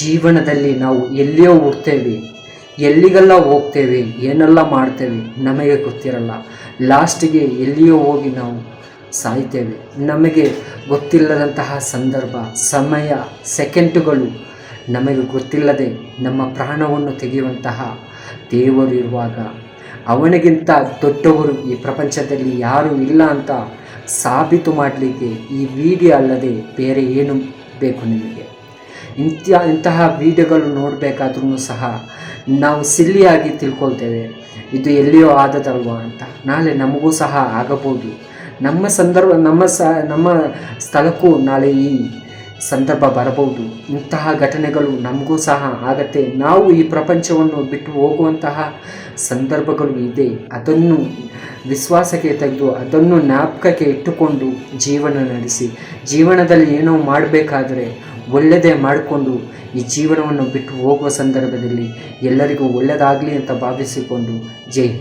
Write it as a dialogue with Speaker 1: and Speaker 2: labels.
Speaker 1: ಜೀವನದಲ್ಲಿ ನಾವು ಎಲ್ಲಿಯೋ ಹುಡ್ತೇವೆ, ಎಲ್ಲಿಗೆಲ್ಲ ಹೋಗ್ತೇವೆ, ಏನೆಲ್ಲ ಮಾಡ್ತೇವೆ ನಮಗೆ ಗೊತ್ತಿರಲ್ಲ. ಲಾಸ್ಟಿಗೆ ಎಲ್ಲಿಯೋ ಹೋಗಿ ನಾವು ಸಾಯ್ತೇವೆ. ನಮಗೆ ಗೊತ್ತಿಲ್ಲದಂತಹ ಸಂದರ್ಭ, ಸಮಯ, ಸೆಕೆಂಡುಗಳು ನಮಗೆ ಗೊತ್ತಿಲ್ಲದೆ ನಮ್ಮ ಪ್ರಾಣವನ್ನು ತೆಗೆಯುವಂತಹ ದೇವರು ಇರುವಾಗ, ಅವನಿಗಿಂತ ದೊಡ್ಡವರು ಈ ಪ್ರಪಂಚದಲ್ಲಿ ಯಾರೂ ಇಲ್ಲ ಅಂತ ಸಾಬೀತು ಮಾಡಲಿಕ್ಕೆ ಈ ವಿಡಿಯೋ ಅಲ್ಲದೆ ಬೇರೆ ಏನು ಬೇಕು ನಿಮಗೆ? ಇಂತಹ ವಿಡಿಯೋಗಳು ನೋಡಬೇಕಾದ್ರೂ ಸಹ ನಾವು ಸಿಲ್ಲಿಯಾಗಿ ತಿಳ್ಕೊಳ್ತೇವೆ, ಇದು ಎಲ್ಲಿಯೋ ಆದದಲ್ವಾ ಅಂತ. ನಾಳೆ ನಮಗೂ ಸಹ ಆಗಬಹುದು. ನಮ್ಮ ಸಂದರ್ಭ ನಮ್ಮ ಸ್ಥಳಕ್ಕೂ ನಾಳೆ ಈ ಸಂದರ್ಭ ಬರಬಹುದು. ಇಂತಹ ಘಟನೆಗಳು ನಮಗೂ ಸಹ ಆಗತ್ತೆ. ನಾವು ಈ ಪ್ರಪಂಚವನ್ನು ಬಿಟ್ಟು ಹೋಗುವಂತಹ ಸಂದರ್ಭಗಳು ಇದೆ. ಅದನ್ನು ವಿಶ್ವಾಸಕ್ಕೆ ತೆಗೆದು, ಅದನ್ನು ಜ್ಞಾಪಕಕ್ಕೆ ಇಟ್ಟುಕೊಂಡು ಜೀವನ ನಡೆಸಿ. ಜೀವನದಲ್ಲಿ ಏನೋ ಮಾಡಬೇಕಾದ್ರೆ ಒಳ್ಳೆಯದೇ ಮಾಡಿಕೊಂಡು ಈ ಜೀವನವನ್ನು ಬಿಟ್ಟು ಹೋಗುವ ಸಂದರ್ಭದಲ್ಲಿ ಎಲ್ಲರಿಗೂ ಒಳ್ಳೆಯದಾಗಲಿ ಅಂತ ಭಾವಿಸಿಕೊಂಡು ಜೈ ಹಿಂದ್.